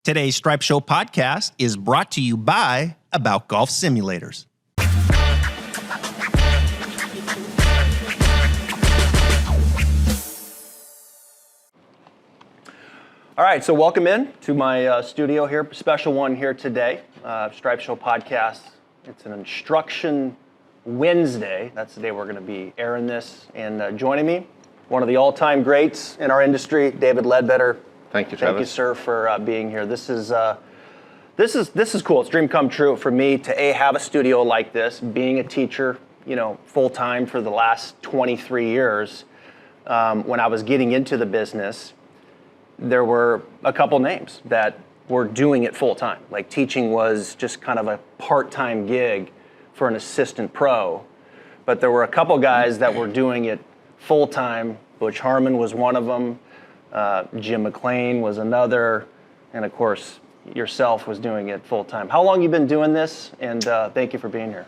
Today's Stripe Show podcast is brought to you by About Golf Simulators. All right, so welcome in to my studio here, special one here today, Stripe Show podcast. It's an Instruction Wednesday. That's the day we're going to be airing this. And joining me, one of the all-time greats in our industry, David Leadbetter. Thank you, Travis. Thank you, sir, for being here. This is cool. It's a dream come true for me to have a studio like this. Being a teacher, full time for the last 23 years. When I was getting into the business, there were a couple names that were doing it full time. Like teaching was just kind of a part-time gig for an assistant pro. But there were a couple guys that were doing it full time. Butch Harmon was one of them. Jim McLean was another. And of course, yourself was doing it full time. How long have you been doing this? And thank you for being here.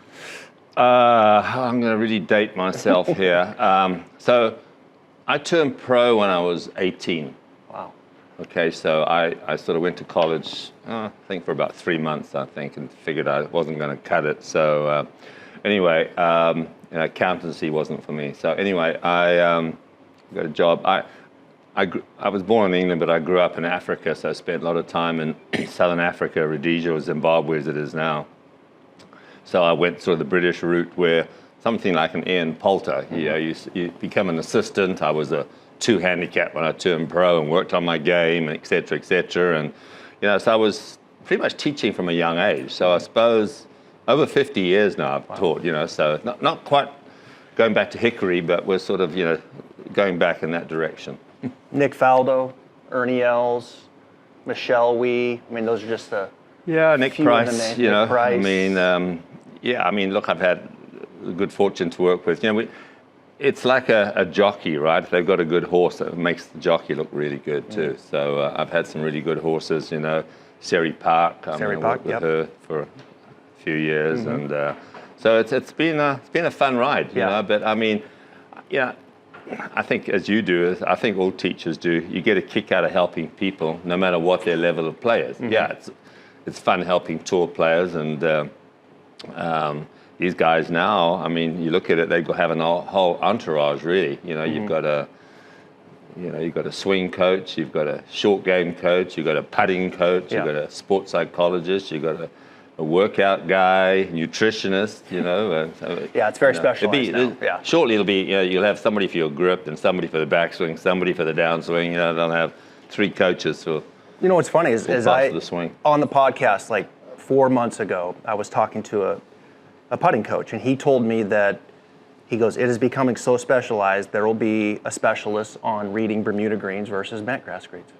I'm going to really date myself here. So I turned pro when I was 18. Wow. Okay, so I sort of went to college, I think for about 3 months, and figured I wasn't going to cut it. So anyway, accountancy wasn't for me. So anyway, I got a job. I was born in England, but I grew up in Africa, so I spent a lot of time in Southern Africa, Rhodesia, or Zimbabwe as it is now. So I went sort of the British route where something like an Ian Poulter, you become an assistant. I was a 2 handicap when I turned pro and worked on my game, et cetera, et cetera. And, so I was pretty much teaching from a young age. So I suppose over 50 years now I've taught, so not quite going back to Hickory, but we're sort of, going back in that direction. Nick Faldo, Ernie Els, Michelle Wee. I mean, those are just the Nick Price. Nick Price. Look, I've had the good fortune to work with. It's like a jockey, right? If they've got a good horse, that makes the jockey look really good too. So I've had some really good horses. Seri Park. I worked with her for a few years, and so it's been a fun ride. But I mean, I think as you do, I think all teachers do, you get a kick out of helping people, no matter what their level of play is. It's fun helping tour players, and these guys now, I mean, you look at it, they have a whole entourage, really. You've got a swing coach, you've got a short game coach, you've got a putting coach, you've got a sports psychologist, you've got a workout guy, nutritionist, it's very specialized now. Shortly it'll be, you'll have somebody for your grip and somebody for the backswing, somebody for the downswing. They'll have 3 coaches for. What's funny is the swing. On the podcast like 4 months ago, I was talking to a putting coach, and he told me that he goes, it is becoming so specialized. There will be a specialist on reading Bermuda greens versus bent grass greens.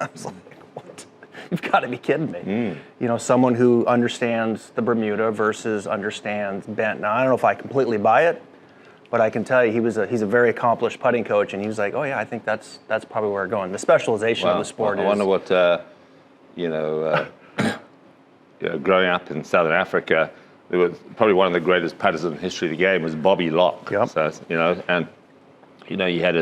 I was like, what? You've got to be kidding me. Someone who understands the Bermuda versus understands bent. Now, I don't know if I completely buy it, but I can tell you he's a very accomplished putting coach, and he was like, oh yeah, I think that's probably where we're going. The specialization of the sport I wonder what, growing up in Southern Africa, there was probably one of the greatest putters in the history of the game was Bobby Locke. Yep. So, he had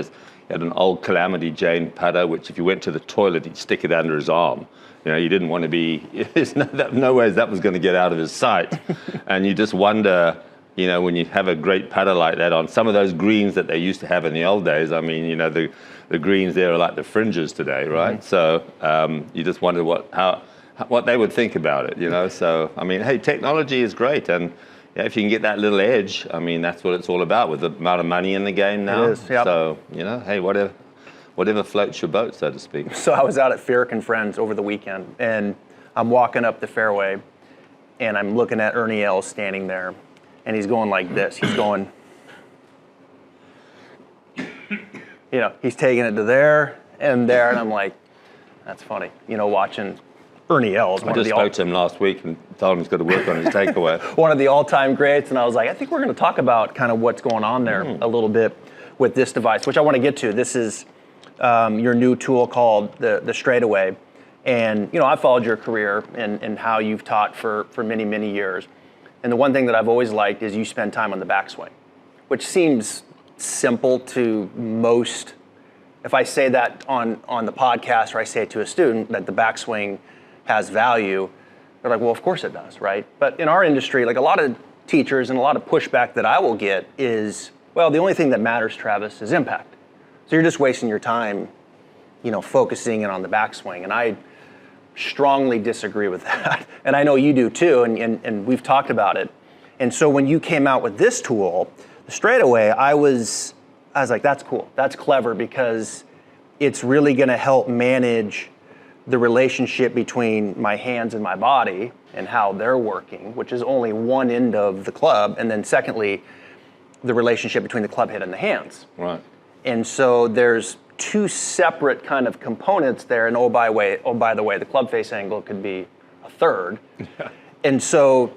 an old Calamity Jane putter, which if you went to the toilet, he'd stick it under his arm. You didn't want to be, there's no ways that was going to get out of his sight. And you just wonder, when you have a great putter like that on some of those greens that they used to have in the old days, I mean, the greens there are like the fringes today, right? So you just wonder what they would think about it, So, I mean, hey, technology is great. And if you can get that little edge, I mean, that's what it's all about with the amount of money in the game now. It is, yep. So, hey, whatever floats your boat, so to speak. So I was out at Ferrick and Friends over the weekend, and I'm walking up the fairway, and I'm looking at Ernie Els standing there, and he's going like this. He's going, he's taking it to there, and I'm like, that's funny. Watching Ernie Els. I just spoke to him last week and told him he's got to work on his takeaway. One of the all-time greats, and I was like, I think we're going to talk about kind of what's going on there a little bit with this device, which I want to get to. This is your new tool called the Straightaway, and I followed your career and how you've taught for many, many years. And the one thing that I've always liked is you spend time on the backswing, which seems simple to most. If I say that on the podcast, or I say it to a student, that the backswing has value. They're like, well, of course it does, right? But in our industry, like a lot of teachers and a lot of pushback that I will get is, well, the only thing that matters, Travis, is impact. So you're just wasting your time, focusing in on the backswing. And I strongly disagree with that. And I know you do too, and we've talked about it. And so when you came out with this tool, straight away, I was like, that's cool. That's clever, because it's really going to help manage the relationship between my hands and my body and how they're working, which is only one end of the club. And then secondly, the relationship between the club head and the hands. Right. And so there's two separate kind of components there. And by the way, the club face angle could be a third. And so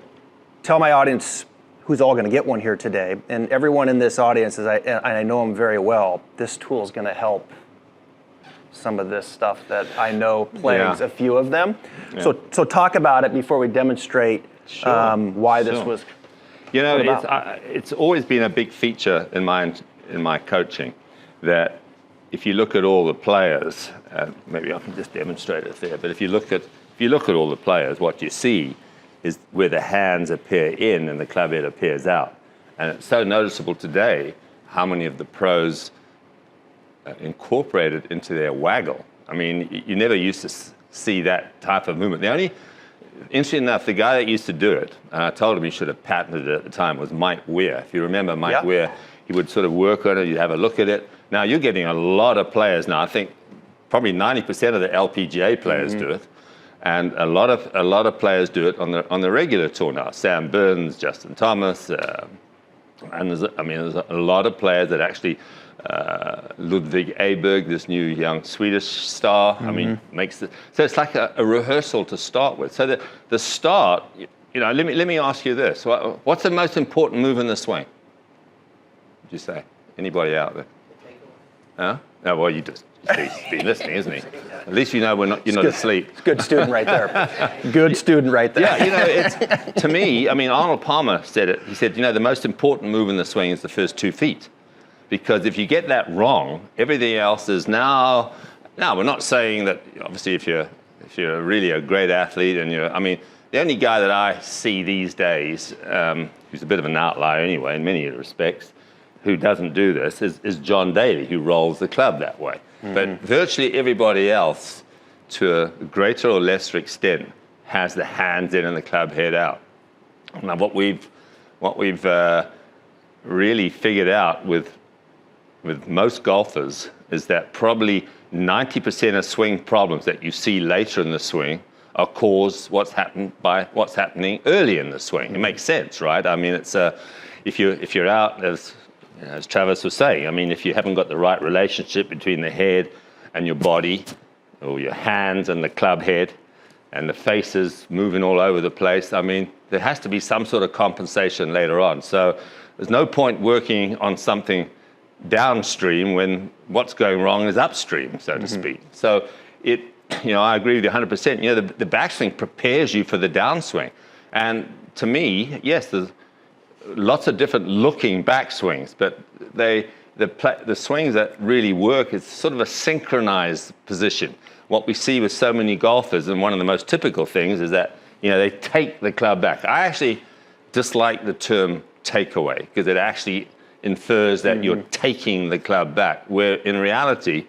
tell my audience who's all going to get one here today, and everyone in this audience, I know them very well, this tool is going to help some of this stuff that I know plagues a few of them. Yeah. So talk about it before we demonstrate why this was. It's always been a big feature in my coaching that if you look at all the players, maybe I can just demonstrate it there. But if you look at all the players, what you see is where the hands appear in and the club head appears out. And it's so noticeable today how many of the pros incorporate it into their waggle. I mean, you never used to see that type of movement. Interesting enough, the guy that used to do it, and I told him he should have patented it at the time, was Mike Weir. If you remember Mike Weir, he would sort of work on it, you'd have a look at it. Now you're getting a lot of players now. I think probably 90% of the LPGA players do it. And a lot of players do it on the regular tour now. Sam Burns, Justin Thomas, and there's a lot of players that actually Ludwig Aberg, this new young Swedish star. I mean, so it's like a rehearsal to start with. So the start, let me ask you this: what's the most important move in the swing? Would you say? Anybody out there? Huh? No, well, he's been listening, isn't he? At least you're not asleep. It's a good student right there. Good student right there. Yeah, to me, Arnold Palmer said it. He said, the most important move in the swing is the first 2 feet. Because if you get that wrong, everything else is now we're not saying that, obviously, if you're really a great athlete and the only guy that I see these days, who's a bit of an outlier anyway, in many respects, who doesn't do this is John Daly, who rolls the club that way. But virtually everybody else, to a greater or lesser extent, has the hands in and the club head out. Now, what we've really figured out with most golfers is that probably 90% of swing problems that you see later in the swing are caused by what's happening early in the swing. It makes sense, right? I mean, it's if you're out as Travis was saying, if you haven't got the right relationship between the head and your body, or your hands and the club head, and the faces moving all over the place, there has to be some sort of compensation later on. So there's no point working on something downstream when what's going wrong is upstream, so to speak. So I agree with you 100%. The backswing prepares you for the downswing. And to me, yes, there's lots of different looking backswings, but the swings that really work is sort of a synchronized position. What we see with so many golfers, and one of the most typical things, is that they take the club back. I actually dislike the term takeaway because it actually infers that you're taking the club back, where in reality,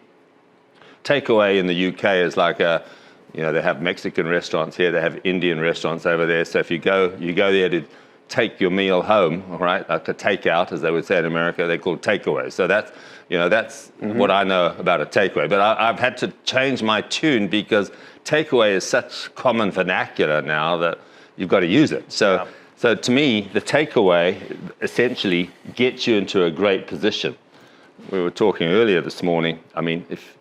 takeaway in the UK is like they have Mexican restaurants here, they have Indian restaurants over there. So if you go there to take your meal home, all right, like a takeout, as they would say in America, they call it takeaway. So that's what I know about a takeaway. But I've had to change my tune because takeaway is such common vernacular now that you've got to use it. So to me, the takeaway essentially gets you into a great position. We were talking earlier this morning. If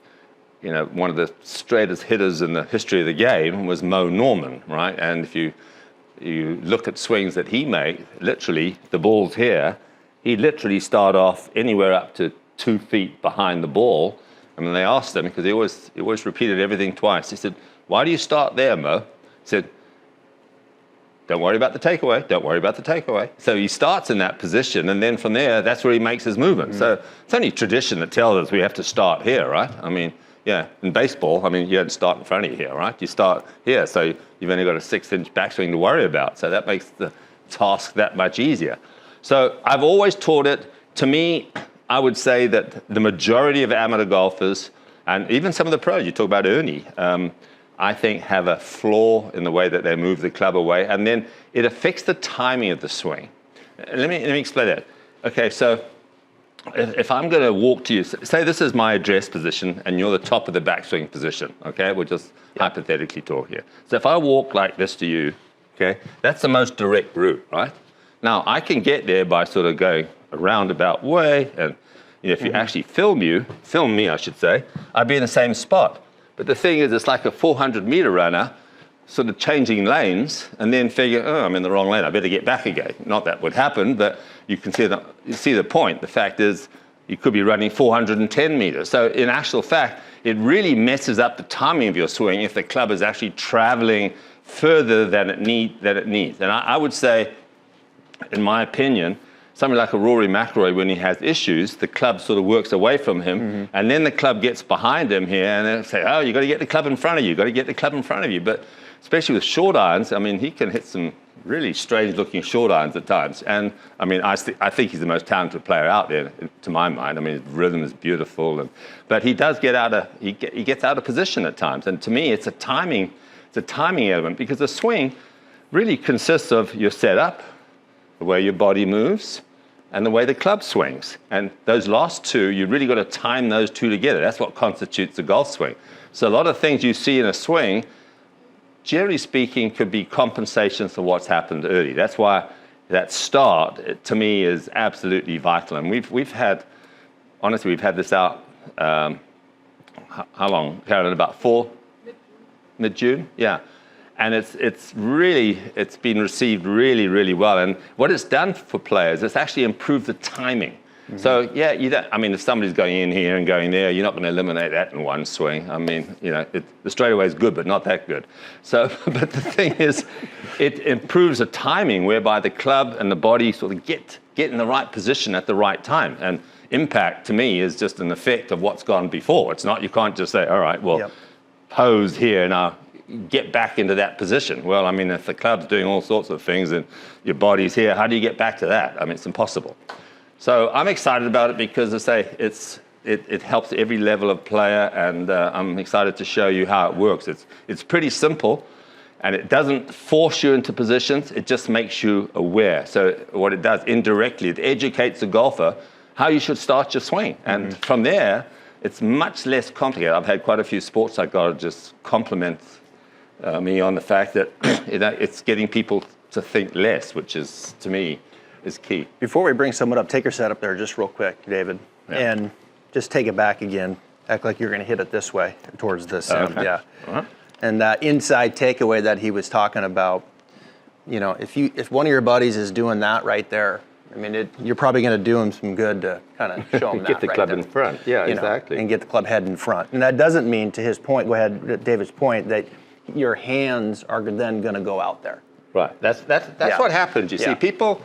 one of the straightest hitters in the history of the game was Mo Norman, right? And if you look at swings that he made, literally, the ball's here, he'd literally start off anywhere up to 2 feet behind the ball. They asked him, because he always repeated everything twice. He said, "Why do you start there, Mo?" He said, "Don't worry about the takeaway, don't worry about the takeaway." So he starts in that position, and then from there, that's where he makes his movement. So it's only tradition that tells us we have to start here, right? Yeah, in baseball, I mean, you don't start in front of you here, right? You start here, so you've only got a 6-inch backswing to worry about. So that makes the task that much easier. So I've always taught it. To me, I would say that the majority of amateur golfers, and even some of the pros, you talk about Ernie, I think have a flaw in the way that they move the club away, and then it affects the timing of the swing. Let me explain that. Okay, so if I'm going to walk to you, say this is my address position, and you're the top of the backswing position, okay? We'll just hypothetically talk here. So if I walk like this to you, okay, that's the most direct route, right? Now, I can get there by sort of going a roundabout way, and if you actually film me, I should say, I'd be in the same spot. But the thing is, it's like a 400-meter runner, sort of changing lanes, and then figure, oh, I'm in the wrong lane, I better get back again. Not that would happen, but you can see the point. The fact is, you could be running 410 meters. So in actual fact, it really messes up the timing of your swing if the club is actually traveling further than it needs. And I would say, in my opinion, something like a Rory McIlroy, when he has issues, the club sort of works away from him, and then the club gets behind him here, and they say, oh, you've got to get the club in front of you, But especially with short irons, I mean, he can hit some really strange-looking short irons at times. And, I mean, I think he's the most talented player out there, to my mind. I mean, his rhythm is beautiful. But he does get he gets out of position at times. And to me, it's a timing element, because the swing really consists of your setup, the way your body moves, and the way the club swings. And those last two, you really got to time those two together. That's what constitutes a golf swing. So a lot of things you see in a swing, generally speaking, could be compensations for what's happened early. That's why that start, to me, is absolutely vital. And we've had this out, how long, Carolyn? About mid-June? Yeah. And it's been received really, really well. And what it's done for players, it's actually improved the timing. So yeah, if somebody's going in here and going there, you're not going to eliminate that in one swing. I mean, the straightaway is good, but not that good. So, but the thing is, it improves the timing whereby the club and the body sort of get in the right position at the right time. And impact, to me, is just an effect of what's gone before. It's not, you can't just say, all right, well, pose here now, get back into that position. Well, I mean, if the club's doing all sorts of things and your body's here, how do you get back to that? I mean, it's impossible. So I'm excited about it because, as I say, it helps every level of player, and I'm excited to show you how it works. It's pretty simple, and it doesn't force you into positions. It just makes you aware. So what it does indirectly, it educates the golfer how you should start your swing. And from there, it's much less complicated. I've had quite a few sports psychologists compliment me on the fact that it's getting people to think less, which is, to me, is key. Before we bring someone up, take your set up there just real quick, David, and just take it back again. Act like you're going to hit it this way, towards this end. Okay. Yeah. And that inside takeaway that he was talking about, if one of your buddies is doing that right there, I mean, you're probably going to do him some good to kind of show him that. Get the club in front. Yeah, exactly. And get the club head in front. And that doesn't mean, to his point, go ahead, David's point, that your hands are then going to go out there. Right. That's what happens. You see, people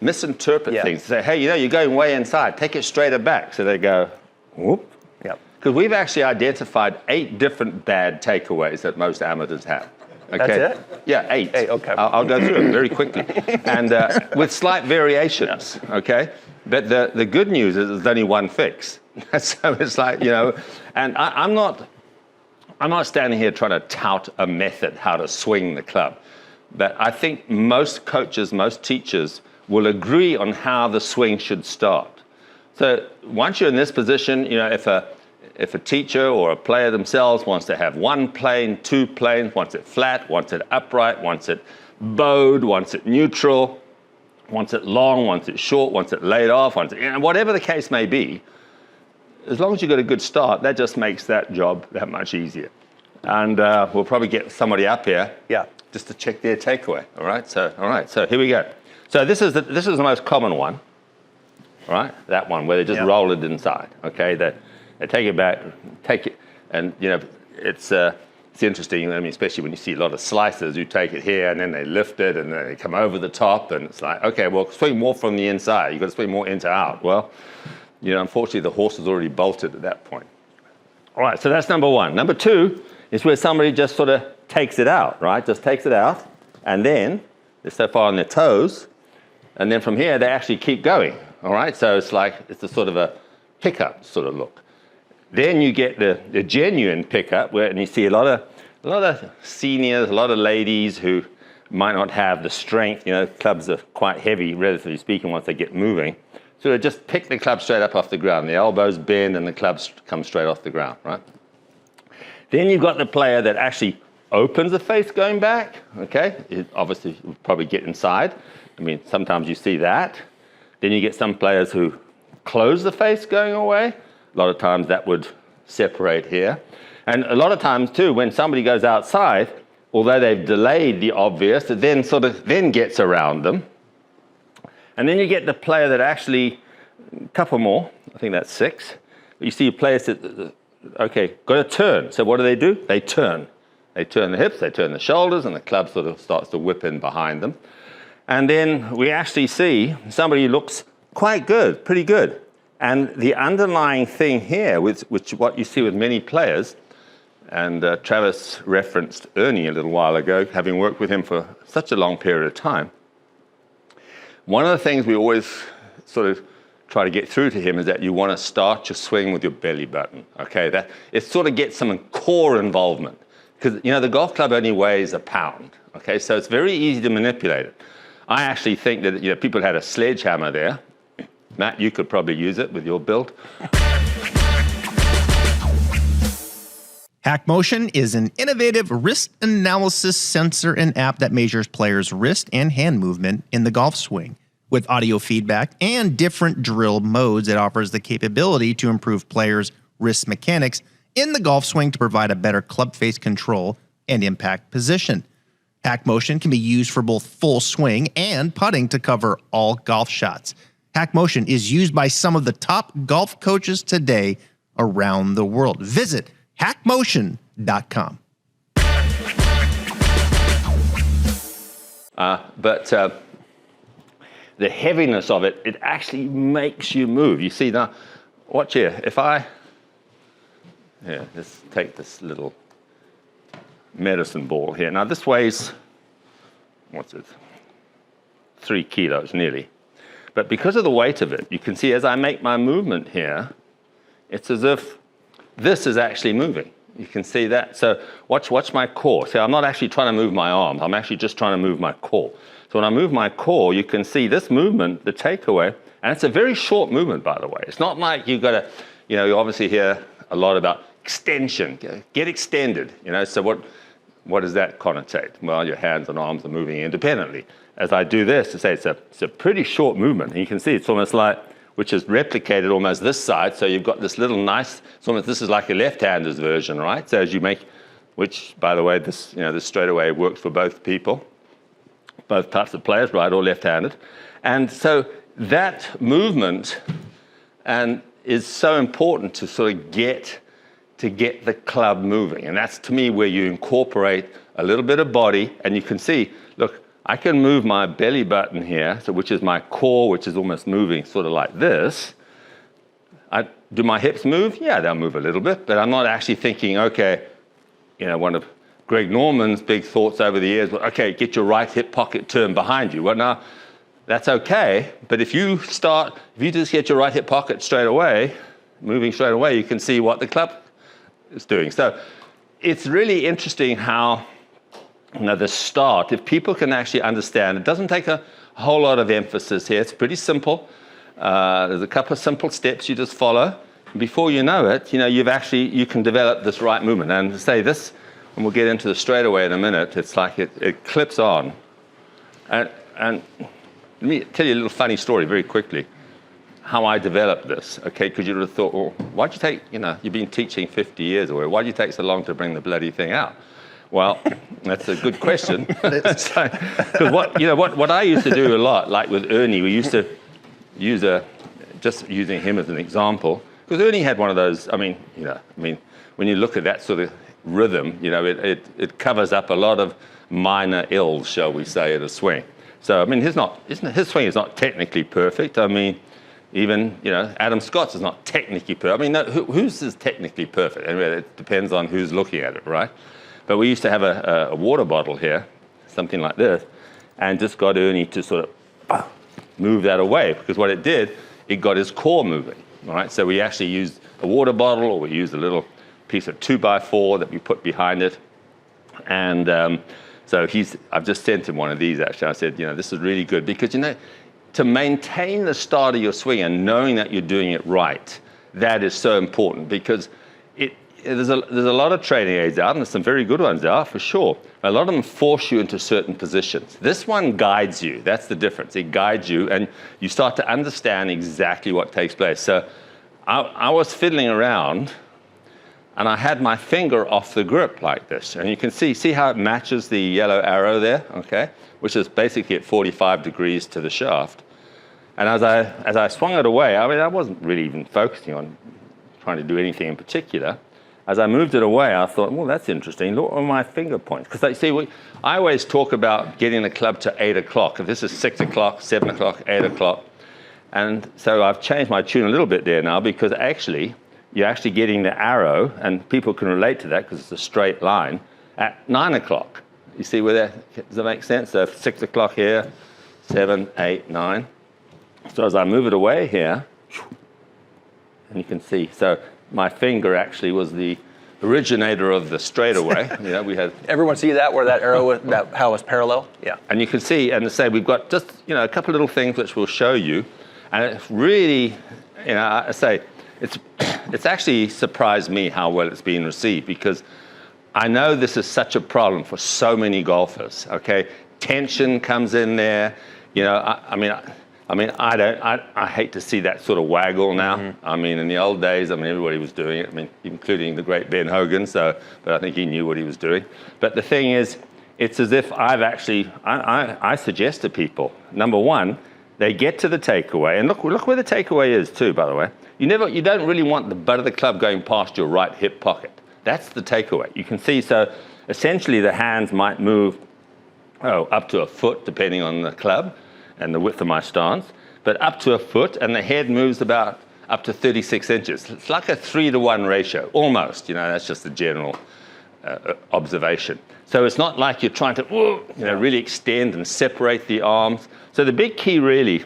misinterpret things. They say, hey, you're going way inside. Take it straighter back. So they go, whoop. Yep. Because we've actually identified 8 different bad takeaways that most amateurs have. Okay? That's it? Yeah, 8. 8, okay. I'll go through them very quickly. And with slight variations, okay? But the good news is there's only one fix. So it's like, and I'm not standing here trying to tout a method how to swing the club. But I think most coaches, most teachers will agree on how the swing should start. So once you're in this position, if a teacher or a player themselves wants to have 1 plane, 2 planes, wants it flat, wants it upright, wants it bowed, wants it neutral, wants it long, wants it short, wants it laid off, wants it, whatever the case may be, as long as you've got a good start, that just makes that job that much easier. And we'll probably get somebody up here just to check their takeaway. All right, so here we go. So this is the most common one, right? That one where they just roll it inside. Okay, they take it back, and it's interesting. I mean, especially when you see a lot of slicers who take it here and then they lift it and then they come over the top, and it's like, okay, well, swing more from the inside. You've got to swing more in to out. Well, unfortunately, the horse is already bolted at that point. All right, so that's number one. Number two is where somebody just sort of takes it out, right? Just takes it out, and then they're so far on their toes, and then from here they actually keep going, all right? So it's like, it's a sort of a pickup sort of look. Then you get the genuine pickup, where, and you see a lot of seniors, a lot of ladies who might not have the strength, clubs are quite heavy, relatively speaking, once they get moving. So they just pick the club straight up off the ground. The elbows bend and the clubs come straight off the ground, right? Then you've got the player that actually opens the face going back, okay? It obviously will probably get inside. I mean, sometimes you see that. Then you get some players who close the face going away. A lot of times that would separate here. And a lot of times too, when somebody goes outside, although they've delayed the obvious, it then gets around them. And then you get the player that actually, a couple more, I think that's 6. You see players that, okay, got to turn. So what do? They turn. They turn the hips, they turn the shoulders, and the club sort of starts to whip in behind them. And then we actually see somebody who looks quite good, pretty good. And the underlying thing here, which what you see with many players, and Travis referenced Ernie a little while ago, having worked with him for such a long period of time. One of the things we always sort of try to get through to him is that you want to start your swing with your belly button, okay? That it sort of gets some core involvement. Because, the golf club only weighs a pound, okay? So it's very easy to manipulate it. I actually think that, people had a sledgehammer there. Matt, you could probably use it with your build. HackMotion is an innovative wrist analysis sensor and app that measures players' wrist and hand movement in the golf swing. With audio feedback and different drill modes, it offers the capability to improve players' wrist mechanics in the golf swing to provide a better club face control and impact position. HackMotion can be used for both full swing and putting to cover all golf shots. HackMotion is used by some of the top golf coaches today around the world. Visit hackmotion.com. But the heaviness of it, it actually makes you move. You see now, watch here. Let's take this little medicine ball here. Now this weighs, 3 kilos nearly. But because of the weight of it, you can see as I make my movement here, it's as if this is actually moving. You can see that. So watch my core. See, I'm not actually trying to move my arms. I'm actually just trying to move my core. So when I move my core, you can see this movement, the takeaway, and it's a very short movement, by the way. It's not like you've got to, you obviously hear a lot about extension, get extended, So what does that connotate? Well, your hands and arms are moving independently. As I do this, to say it's a pretty short movement. And you can see it's almost like, which is replicated almost this side. So you've got this little nice, this is like a left-hander's version, right? So as you make, which by the way, this straightaway works for both people, both types of players, right or left-handed. And so that movement is so important to sort of get the club moving. And that's to me where you incorporate a little bit of body, and you can see, look, I can move my belly button here, which is my core, which is almost moving sort of like this. Do my hips move? Yeah, they'll move a little bit, but I'm not actually thinking, okay, one of Greg Norman's big thoughts over the years was, okay, get your right hip pocket turned behind you. Well, now, that's okay, but if you just get your right hip pocket moving straight away, you can see what the club is doing. So it's really interesting how, the start, if people can actually understand, it doesn't take a whole lot of emphasis here. It's pretty simple. There's a couple of simple steps you just follow. Before you know it, you can develop this right movement. And say this, and we'll get into the straightaway in a minute, it's like it clips on. And let me tell you a little funny story very quickly, how I developed this, okay? Because you would have thought, well, why'd you take, you've been teaching 50 years or why'd you take so long to bring the bloody thing out? Well, that's a good question. Because what I used to do a lot, like with Ernie, we used to use just using him as an example, because Ernie had one of those, when you look at that sort of rhythm, it covers up a lot of minor ills, shall we say, at a swing. So, his swing is not technically perfect. Even, Adam Scott's is not technically perfect. I mean, no, whose is technically perfect? Anyway, it depends on who's looking at it, right? But we used to have a water bottle here, something like this, and just got Ernie to sort of move that away, because what it did, it got his core moving, all right? So we actually used a water bottle, or we used a little piece of 2x4 that we put behind it. And so I've just sent him one of these, actually. I said, this is really good, because, to maintain the start of your swing and knowing that you're doing it right, that is so important, because there's a lot of training aids out, and there's some very good ones out, for sure. A lot of them force you into certain positions. This one guides you. That's the difference. It guides you, and you start to understand exactly what takes place. So I was fiddling around, and I had my finger off the grip like this. And you can see how it matches the yellow arrow there, okay? Which is basically at 45 degrees to the shaft. And as I swung it away, I mean, I wasn't really even focusing on trying to do anything in particular. As I moved it away, I thought, well, that's interesting. Look at my finger points. Because I always talk about getting the club to 8 o'clock. If this is 6 o'clock, 7 o'clock, 8 o'clock. And so I've changed my tune a little bit there now, because actually, you're actually getting the arrow, and people can relate to that because it's a straight line, at 9 o'clock. You see where does that make sense? So 6 o'clock here, 7, 8, 9. So as I move it away here, and you can see, so my finger actually was the originator of the straightaway. We had. Everyone see that, where that arrow, how it's parallel? Yeah. And you can see, and to say, we've got just, a couple of little things which we'll show you. And it's really, I say, it's actually surprised me how well it's been received, because I know this is such a problem for so many golfers, okay? Tension comes in there. I hate to see that sort of waggle now. Mm-hmm. I mean, in the old days, everybody was doing it. Including the great Ben Hogan. But I think he knew what he was doing. But the thing is, it's as if I suggest to people, number one, they get to the takeaway, and look where the takeaway is too, by the way. You don't really want the butt of the club going past your right hip pocket. That's the takeaway. You can see, so essentially the hands might move up to a foot, depending on the club and the width of my stance, but up to a foot, and the head moves about up to 36 inches. It's like a 3-to-1 ratio, almost. That's just a general observation. So it's not like you're trying to really extend and separate the arms. So the big key really,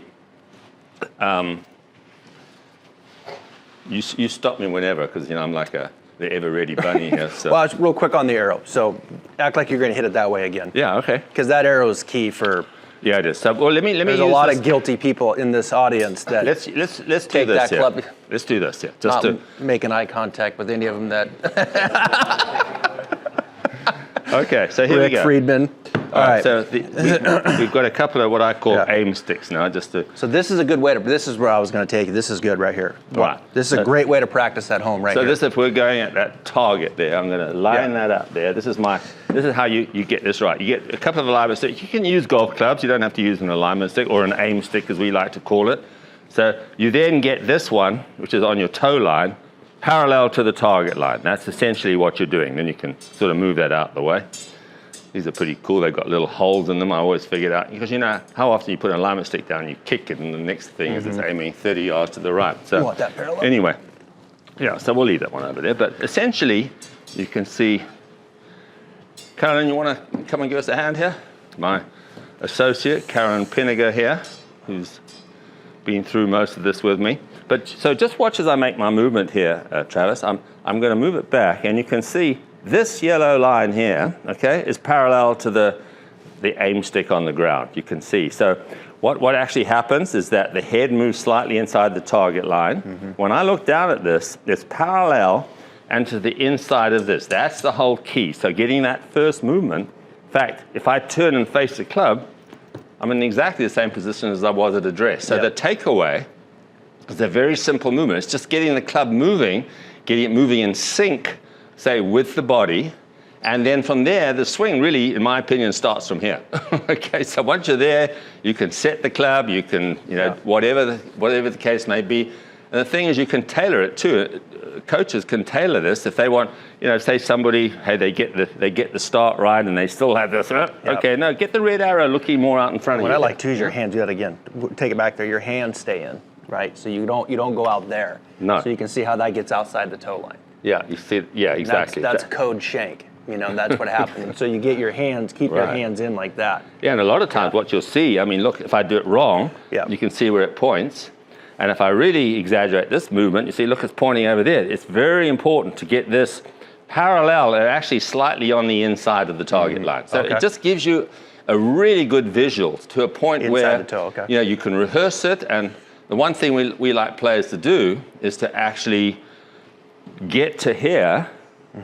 you stop me whenever, because I'm like the ever-ready bunny here. So. Well, real quick on the arrow. So act like you're going to hit it that way again. Yeah, okay. Because that arrow is key for. Yeah, it is. So, well, let me. There's a lot of guilty people in this audience that. Let's take do this that here. club. Let's do this here. Just not making eye contact with any of them that. Okay, so here we go. Friedman. All right. So we've got a couple of what I call aim sticks now, just to. So this is a good way to. This is where I was going to take you. This is good right here. Right. This is a great way to practice at home, right here. So this, if we're going at that target there, I'm going to line that up there. This is how you get this right. You get a couple of alignment sticks. You can use golf clubs. You don't have to use an alignment stick or an aim stick, as we like to call it. So you then get this one, which is on your toe line, parallel to the target line. That's essentially what you're doing. Then you can sort of move that out the way. These are pretty cool. They've got little holes in them. I always figured out, because how often you put an alignment stick down, you kick it, and the next thing is it's aiming 30 yards to the right. So you want that parallel? Anyway, so we'll leave that one over there. But essentially, you can see, Karen, you want to come and give us a hand here? My associate, Karen Pinniger here, who's been through most of this with me. But so just watch as I make my movement here, Travis. I'm going to move it back, and you can see this yellow line here, okay, is parallel to the aim stick on the ground. You can see. So what actually happens is that the head moves slightly inside the target line. Mm-hmm. When I look down at this, it's parallel and to the inside of this. That's the whole key. So getting that first movement. In fact, if I turn and face the club, I'm in exactly the same position as I was at address. So the takeaway is a very simple movement. It's just getting the club moving, getting it moving in sync, say, with the body. And then from there, the swing really, in my opinion, starts from here. Okay, so once you're there, you can set the club, you can, whatever the case may be. And the thing is, you can tailor it too. Coaches can tailor this if they want, say somebody, hey, they get the start right and they still have this. Okay, no, get the red arrow looking more out in front of you. What I like too is your hands. Do that again. Take it back there. Your hands stay in. right? So you don't go out there. No. So you can see how that gets outside the toe line. Yeah, you see. Yeah, exactly. That's code shank. That's what happened. So you get your hands, keep your hands in like that. Yeah, and a lot of times what you'll see, I mean, look, if I do it wrong, you can see where it points. And if I really exaggerate this movement, you see, look, it's pointing over there. It's very important to get this parallel and actually slightly on the inside of the target line. So it just gives you a really good visual to a point where the toe, you can rehearse it. And the one thing we like players to do is to actually get to here,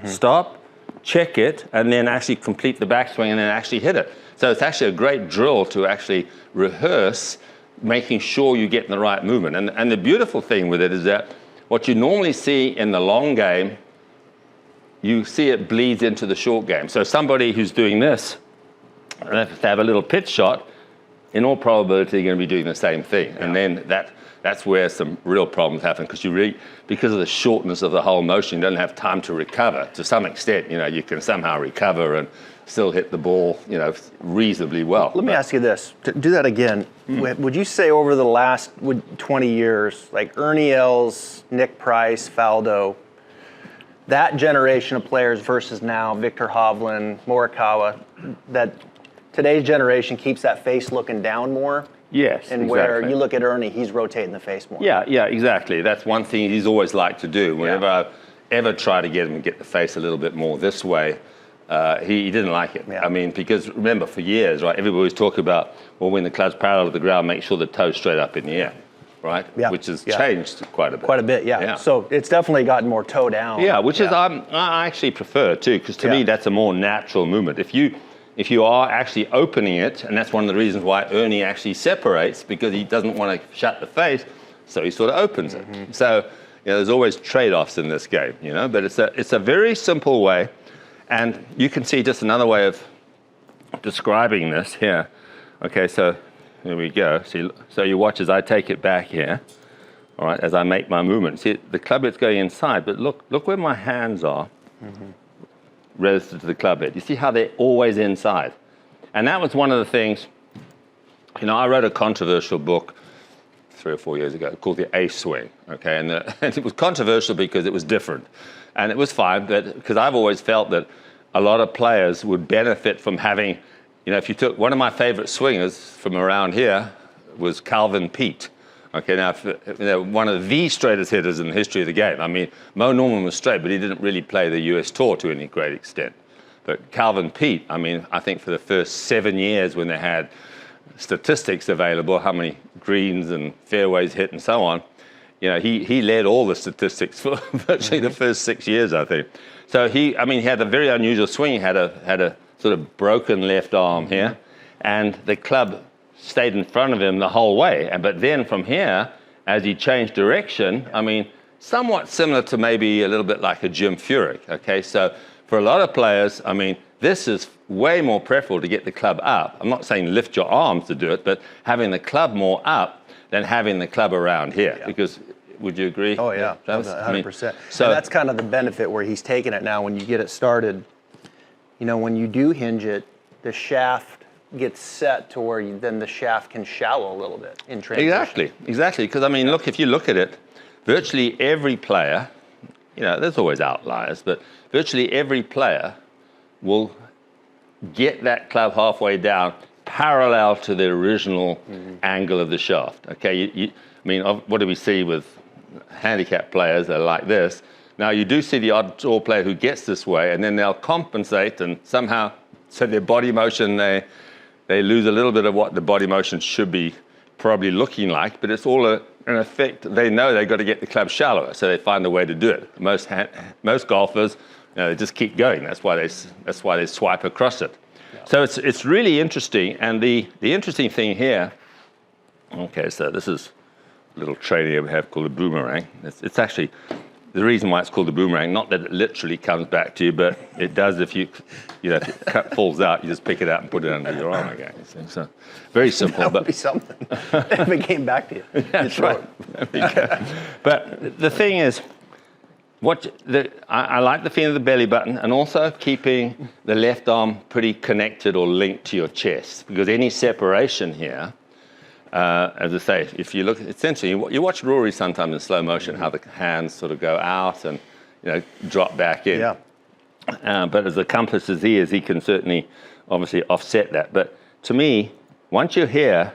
stop, check it, and then actually complete the backswing and then actually hit it. So it's actually a great drill to actually rehearse making sure you get in the right movement. And the beautiful thing with it is that what you normally see in the long game, you see it bleeds into the short game. So somebody who's doing this, and if they have a little pitch shot, in all probability, they're going to be doing the same thing. And then that's where some real problems happen, because of the shortness of the whole motion, you don't have time to recover. To some extent, you can somehow recover and still hit the ball, reasonably well. Let me ask you this. To do that again, would you say over the last 20 years, like Ernie Els, Nick Price, Faldo, that generation of players versus now, Victor Hovland, Morikawa, that today's generation keeps that face looking down more? Yes, and where you look at Ernie, he's rotating the face more. Yeah, exactly. That's one thing he's always liked to do. Whenever I ever try to get him to get the face a little bit more this way, he didn't like it. I mean, because remember, for years, right, everybody was talking about, well, when the club's parallel to the ground, make sure the toe's straight up in the air, right? Yeah. Which has changed quite a bit. Quite a bit, yeah. So it's definitely gotten more toe down. Yeah, which is I actually prefer too, because to me that's a more natural movement. If you are actually opening it, and that's one of the reasons why Ernie actually separates, because he doesn't want to shut the face, so he sort of opens it. So there's always trade-offs in this game, but it's a very simple way, and you can see just another way of describing this here. Okay, so here we go. See, so you watch as I take it back here, all right, as I make my movement. See, the club head's going inside, but look where my hands are. Relative to the club head. You see how they're always inside. And that was one of the things, I wrote a controversial book 3 or 4 years ago called The Ace Swing, okay? And it was controversial because it was different. And it was fine, but because I've always felt that a lot of players would benefit from having, if you took one of my favorite swingers from around here was Calvin Peete. Okay, now, one of the straightest hitters in the history of the game. I mean, Mo Norman was straight, but he didn't really play the US Tour to any great extent. But Calvin Peete, I think for the first 7 years when they had statistics available, how many greens and fairways hit and so on, he led all the statistics for virtually the first 6 years, I think. So he had a very unusual swing. He had a sort of broken left arm here, and the club stayed in front of him the whole way. But then from here, as he changed direction, somewhat similar to maybe a little bit like a Jim Furyk, okay? So for a lot of players, this is way more preferable to get the club up. I'm not saying lift your arms to do it, but having the club more up than having the club around here. Because, would you agree? Oh, yeah, 100%. So and that's kind of the benefit where he's taking it now. When you get it started, when you do hinge it, the shaft gets set to where then the shaft can shallow a little bit in transition. Exactly. Because look, if you look at it, virtually every player, there's always outliers, but virtually every player will get that club halfway down parallel to the original angle of the shaft. Okay, what do we see with handicap players that are like this? Now you do see the odd player who gets this way, and then they'll compensate and somehow, so their body motion, they lose a little bit of what the body motion should be probably looking like, but it's all an effect. They know they've got to get the club shallower, so they find a way to do it. Most golfers, they just keep going. That's why they swipe across it. Yeah. So it's really interesting, and the interesting thing here. Okay, so this is a little training we have called a boomerang. It's actually the reason why it's called a boomerang, not that it literally comes back to you, but it does if if it falls out, you just pick it out and put it under your arm again. So very simple. That would be something if it came back to you. That's right. But the thing is, I like the feeling of the belly button, and also keeping the left arm pretty connected or linked to your chest, because any separation here as I say, if you look, essentially, you watch Rory sometimes in slow motion, how the hands sort of go out and, drop back in. Yeah. But as accomplished as he is, he can certainly, obviously, offset that. But to me, once you're here,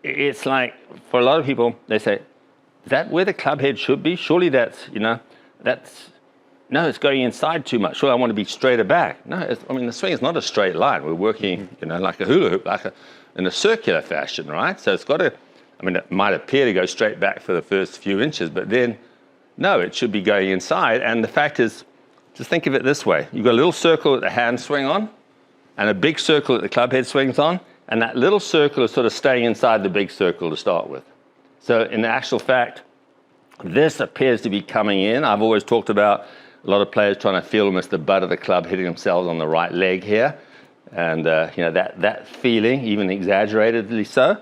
it's like, for a lot of people, they say, is that where the club head should be? Surely that's, no, it's going inside too much. Surely I want to be straighter back. No, the swing is not a straight line. We're working, like a hula hoop, in a circular fashion, right? So it's got to, it might appear to go straight back for the first few inches, but then, no, it should be going inside. And the fact is, just think of it this way. You've got a little circle that the hands swing on, and a big circle that the club head swings on, and that little circle is sort of staying inside the big circle to start with. So in the actual fact, this appears to be coming in. I've always talked about a lot of players trying to feel almost the butt of the club hitting themselves on the right leg here. And that feeling, even exaggeratedly so,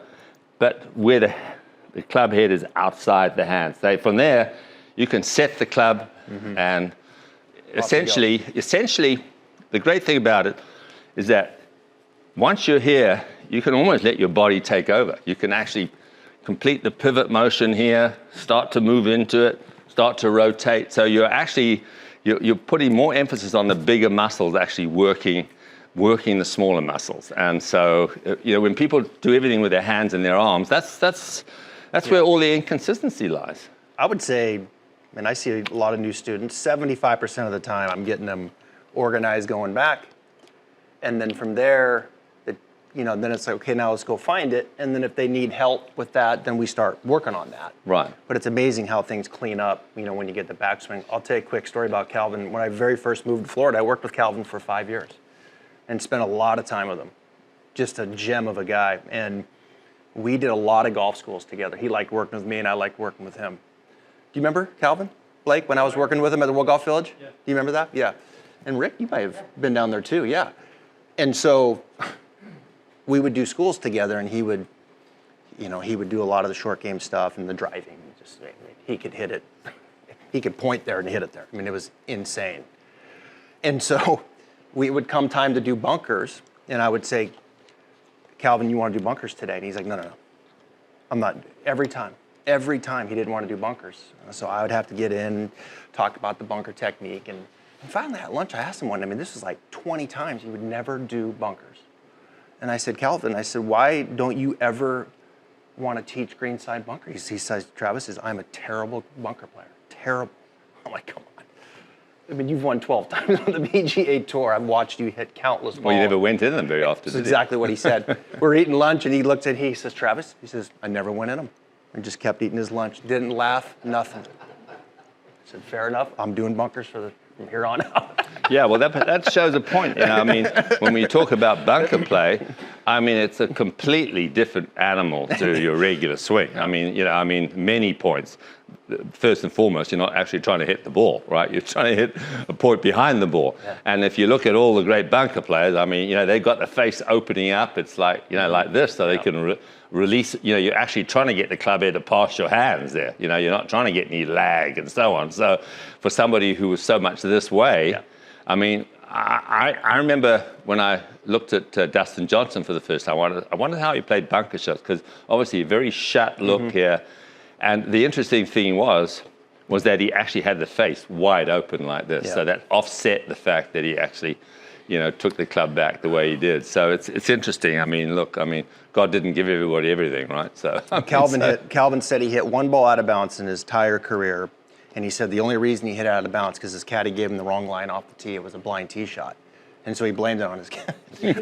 but where the club head is outside the hand. So from there, you can set the club and essentially, the great thing about it is that once you're here, you can almost let your body take over. You can actually complete the pivot motion here, start to move into it, start to rotate. So you're putting more emphasis on the bigger muscles actually working the smaller muscles. And so, when people do everything with their hands and their arms, that's where all the inconsistency lies. I would say, and I see a lot of new students, 75% of the time I'm getting them organized going back. And then from there, then it's like, okay, now let's go find it. And then if they need help with that, then we start working on that. Right. But it's amazing how things clean up, when you get the backswing. I'll tell you a quick story about Calvin. When I very first moved to Florida, I worked with Calvin for 5 years and spent a lot of time with him. Just a gem of a guy. And we did a lot of golf schools together. He liked working with me and I liked working with him. Do you remember Calvin, Blake, when I was working with him at the World Golf Village? Yeah. Do you remember that? Yeah. And Rick, you might have been down there too, yeah. And so we would do schools together, and he would do a lot of the short game stuff and the driving. He could hit it. He could point there and hit it there. It was insane. And so we would come time to do bunkers, and I would say, Calvin, you want to do bunkers today? And he's like, no. I'm not. Every time he didn't want to do bunkers. So I would have to get in, talk about the bunker technique. And finally at lunch, I asked him one, this was like 20 times, he would never do bunkers. And I said, Calvin, why don't you ever want to teach greenside bunker? He says, Travis, I'm a terrible bunker player. Terrible. I'm like, come on. You've won 12 times on the PGA Tour. I've watched you hit countless balls. Well, you never went in them very often, That's exactly what he said. We're eating lunch, and he looks at he says, Travis, I never went in them. And just kept eating his lunch. Didn't laugh, nothing. I said, fair enough. I'm doing bunkers from here on out. Yeah, well, that shows a point. When we talk about bunker play, it's a completely different animal to your regular swing. Many points. First and foremost, you're not actually trying to hit the ball, right? You're trying to hit a point behind the ball. Yeah. And if you look at all the great bunker players, they've got the face opening up. It's like, like this, so they can release. You're actually trying to get the club head to pass your hands there. You're not trying to get any lag and so on. So for somebody who was so much this way, I remember when I looked at Dustin Johnson for the first time, I wondered how he played bunker shots, because obviously a very shut look here. And the interesting thing was that he actually had the face wide open like this. Yeah. So that offset the fact that he actually, took the club back the way he did. So it's interesting. God didn't give everybody everything, right? So Calvin said he hit one ball out of bounds in his entire career. And he said the only reason he hit it out of bounds because his caddy gave him the wrong line off the tee. It was a blind tee shot. And so he blamed it on his caddy. He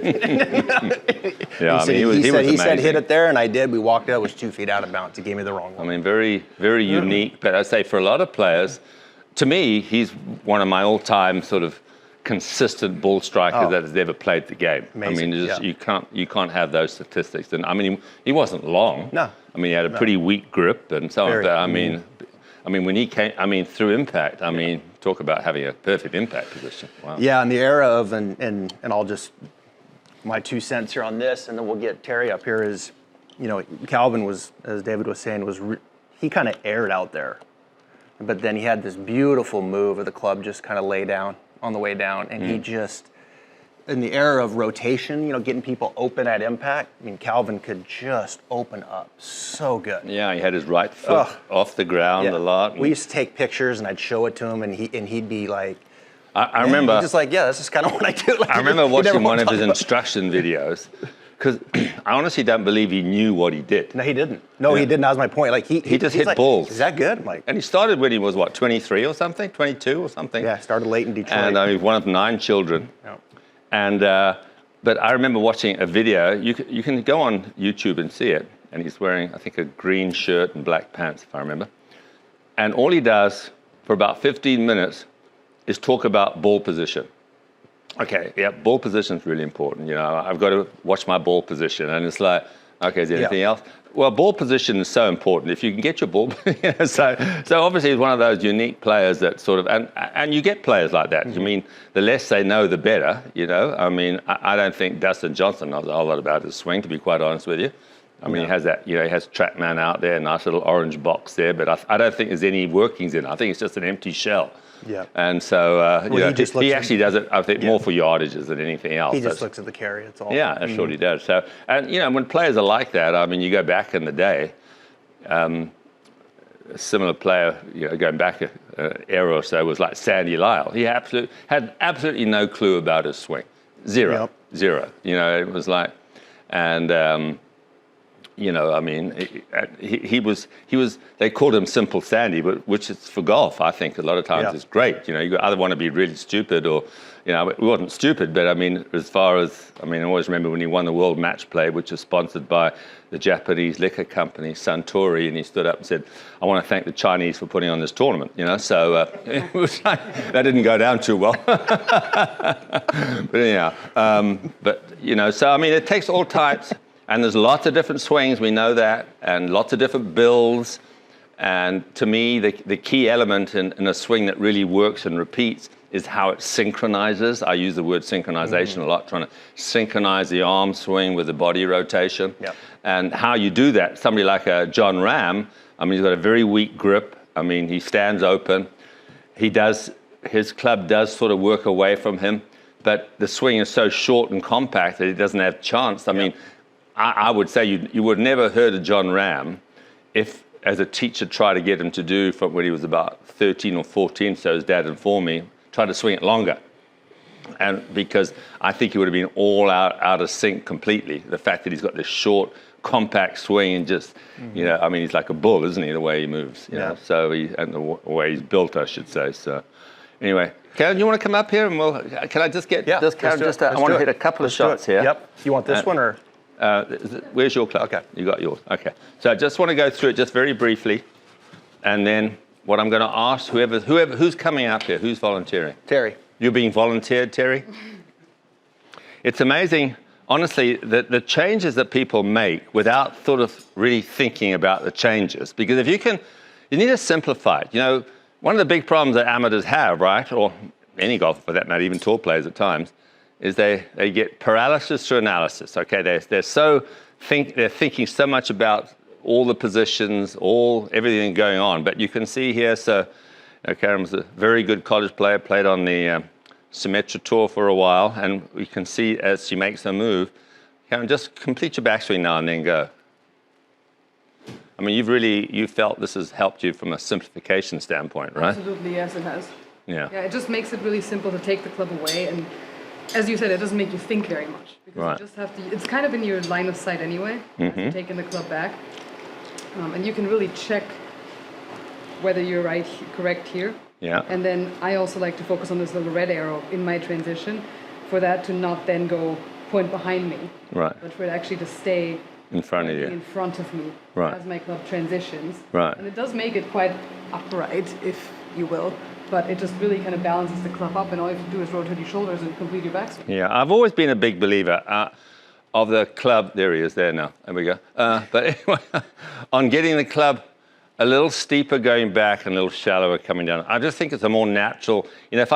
said hit it there, and I did. We walked out, it was 2 feet out of bounds. He gave me the wrong one. Very, very unique. But I'd say for a lot of players, to me, he's one of my all-time sort of consistent ball strikers that has ever played the game. Amazing. You can't have those statistics. And he wasn't long. No. He had a pretty weak grip and so on. But when he came, through impact, talk about having a perfect impact position. Wow. Yeah, in the era of, and I'll just, my 2 cents here on this, and then we'll get Terry up here, is, Calvin was, as David was saying, he kind of aired out there. But then he had this beautiful move of the club just kind of lay down on the way down, and he just, in the era of rotation, getting people open at impact, I mean, Calvin could just open up so good. Yeah, he had his right foot off the ground a lot. We used to take pictures, and I'd show it to him, and he'd be like, I remember, he's just like, yeah, this is kind of what I do. Like, I remember watching one of his instruction videos, because I honestly don't believe he knew what he did. No, he didn't. No, he didn't. That was my point. Like he just hit balls. Is that good? I'm like, and he started when he was, 23 or something? 22 or something? Yeah, started late in Detroit. And he was one of 9 children. Yeah. And, but I remember watching a video. You can go on YouTube and see it. And he's wearing, I think, a green shirt and black pants, if I remember. And all he does for about 15 minutes is talk about ball position. Okay, yeah, ball position is really important. I've got to watch my ball position. And it's like, okay, is there anything else? Well, ball position is so important. If you can get your ball, so obviously he's one of those unique players that sort of, and you get players like that. I mean, the less they know, the better, I mean, I don't think Dustin Johnson knows a whole lot about his swing, to be quite honest with you. I mean, he has that, he has Trackman out there, nice little orange box there, but I don't think there's any workings in it. I think it's just an empty shell. Yeah. And so, he actually does it, I think, more for yardages than anything else. He just looks at the carry, that's all. Yeah, that's what he does. So, and, when players are like that, I mean, you go back in the day, a similar player, going back an era or so, was like Sandy Lyle. He had absolutely no clue about his swing. Zero. It was like, and... I mean, he was. They called him Simple Sandy, but which is for golf. I think a lot of times is great. You either want to be really stupid or, it wasn't stupid. But I mean, as far as I always remember when he won the World Match Play, which was sponsored by the Japanese liquor company Suntory, and he stood up and said, "I want to thank the Chinese for putting on this tournament." So it was like, that didn't go down too well. But anyhow, so I mean, it takes all types. And there's lots of different swings, we know that, and lots of different builds. And to me, the key element in a swing that really works and repeats is how it synchronizes. I use the word synchronization a lot, trying to synchronize the arm swing with the body rotation. Yep. And how you do that, somebody like John Ram, I mean, he's got a very weak grip. I mean, he stands open. His club does sort of work away from him, but the swing is so short and compact that he doesn't have chance. I mean, I would say you would never heard of John Ram if, as a teacher, tried to get him to do from when he was about 13 or 14, so his dad informed me, try to swing it longer. And because I think he would have been all out of sync completely. The fact that he's got this short, compact swing and just, I mean, he's like a bull, isn't he, the way he moves, you know? So and the way he's built, I should say. So anyway, Karen, you want to come up here and can I just get this, Karen, I want to hit a couple of shots here. Yep. You want this one or? Where's your club? Okay. You got yours. Okay. So I just want to go through it just very briefly. And then what I'm going to ask who's coming up here, who's volunteering? Terry. You're being volunteered, Terry? It's amazing, honestly, the changes that people make without sort of really thinking about the changes. Because if you need to simplify it. One of the big problems that amateurs have, right, or any golfer for that matter, even tour players at times, is they get paralysis through analysis. Okay, they're thinking so much about all the positions, everything going on. But you can see here, so Karen was a very good college player, played on the Symetra Tour for a while, and we can see as she makes her move, Karen, just complete your backswing now and then go. I mean, you felt this has helped you from a simplification standpoint, right? Absolutely, yes, it has. Yeah. Yeah, it just makes it really simple to take the club away, and as you said, it doesn't make you think very much because you just have to. It's kind of in your line of sight anyway. Taking the club back, and you can really check whether you're correct here. Yeah. And then I also like to focus on this little red arrow in my transition, for that to not then go point behind me, right? But for it actually to stay in front of you, in front of me, right, as my club transitions, right. And it does make it quite upright, if you will. But it just really kind of balances the club up, and all you have to do is rotate your shoulders and complete your backswing. Yeah, I've always been a big believer of the club. There he is, there now. There we go. But anyway, on getting the club a little steeper going back and a little shallower coming down. I just think it's a more natural. If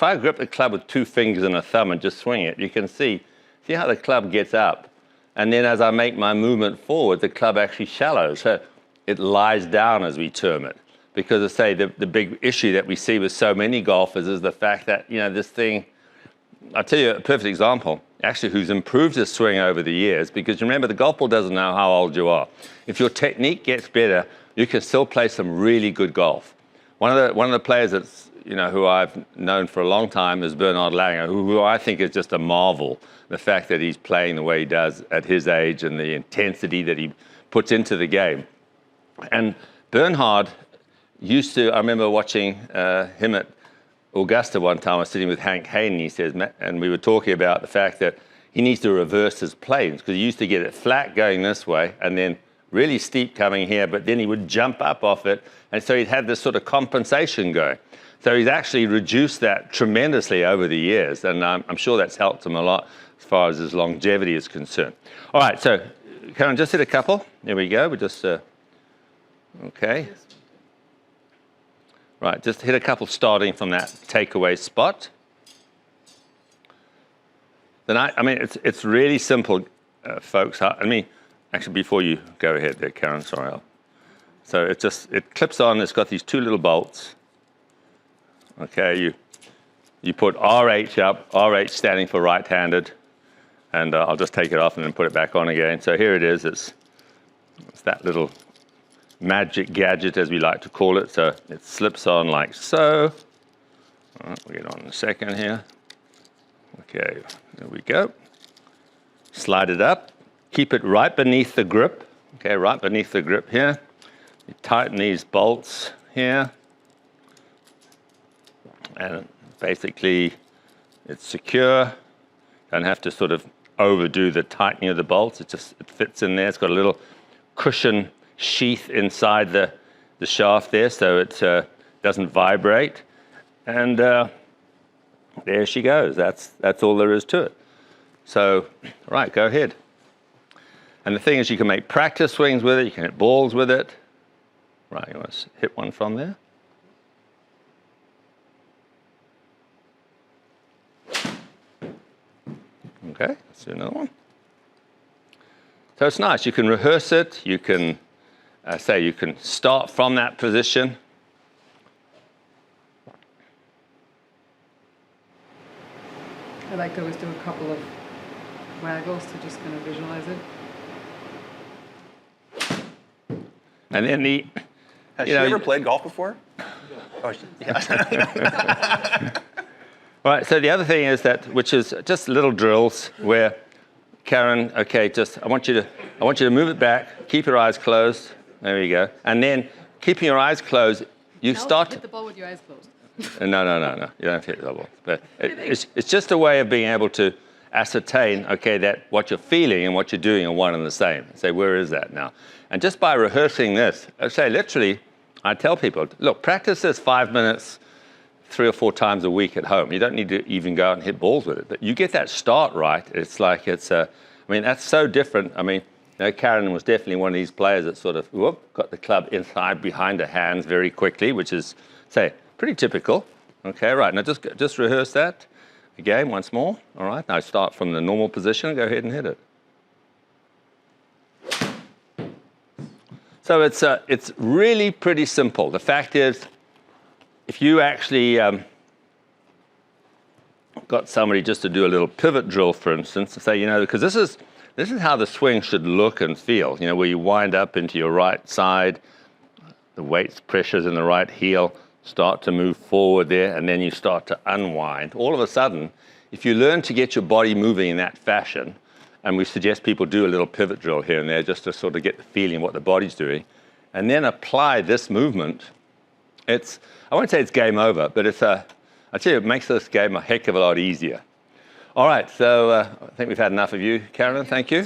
I grip the club with 2 fingers and a thumb and just swing it, you can see how the club gets up. And then as I make my movement forward, the club actually shallows. So it lies down, as we term it. Because I say the big issue that we see with so many golfers is the fact that, this thing, I'll tell you a perfect example, actually, who's improved his swing over the years, because remember, the golf ball doesn't know how old you are. If your technique gets better, you can still play some really good golf. One of the players that's, who I've known for a long time is Bernard Langer, who I think is just a marvel. The fact that he's playing the way he does at his age and the intensity that he puts into the game. And Bernhard I remember watching him at Augusta one time. I was sitting with Hank Hayden, he says, and we were talking about the fact that he needs to reverse his planes, because he used to get it flat going this way and then really steep coming here, but then he would jump up off it, and so he'd had this sort of compensation going. So he's actually reduced that tremendously over the years, and I'm sure that's helped him a lot as far as his longevity is concerned. All right, so Karen, just hit a couple. There we go. We just, okay. Right, just hit a couple starting from that takeaway spot. Then I mean, it's really simple, folks. Actually, before you go ahead there, Karen, sorry. So it clips on. It's got these two little bolts. Okay, you put RH up, RH standing for right-handed, and I'll just take it off and then put it back on again. So here it is. It's that little magic gadget, as we like to call it. So it slips on like so. All right, we'll get on in a second here. Okay, there we go. Slide it up. Keep it right beneath the grip. Okay, right beneath the grip here. You tighten these bolts here. And basically, it's secure. Don't have to sort of overdo the tightening of the bolts. It fits in there. It's got a little cushion sheath inside the shaft there, so it doesn't vibrate. And there she goes. That's all there is to it. So, right, go ahead. And the thing is, you can make practice swings with it. You can hit balls with it. Right, you want to hit one from there? Okay, let's do another one. So it's nice. You can rehearse it. You can you can start from that position. I like to always do a couple of waggles to just kind of visualize it. And then Has she ever played golf before? Oh, yeah. All right, so the other thing is which is just little drills where, Karen, okay, I want you to move it back, keep your eyes closed. There you go. And then, keeping your eyes closed, Hit the ball with your eyes closed. No. You don't have to hit the ball. But it's just a way of being able to ascertain, okay, that what you're feeling and what you're doing are one and the same. Say, where is that now? And just by rehearsing this, literally, I tell people, look, practice this 5 minutes 3 or 4 times a week at home. You don't need to even go out and hit balls with it. But you get that start right, it's like that's so different. I mean, Karen was definitely one of these players that sort of got the club inside behind her hands very quickly, which is, pretty typical. Okay, right, now just rehearse that again once more. All right, now start from the normal position and go ahead and hit it. So it's really pretty simple. The fact is, if you actually got somebody just to do a little pivot drill, for instance, to say, because this is how the swing should look and feel, where you wind up into your right side, the weight pressures in the right heel, start to move forward there, and then you start to unwind. All of a sudden, if you learn to get your body moving in that fashion, and we suggest people do a little pivot drill here and there just to sort of get the feeling of what the body's doing, and then apply this movement, I won't say it's game over, but I tell you, it makes this game a heck of a lot easier. All right, so I think we've had enough of you, Karen. Thank you.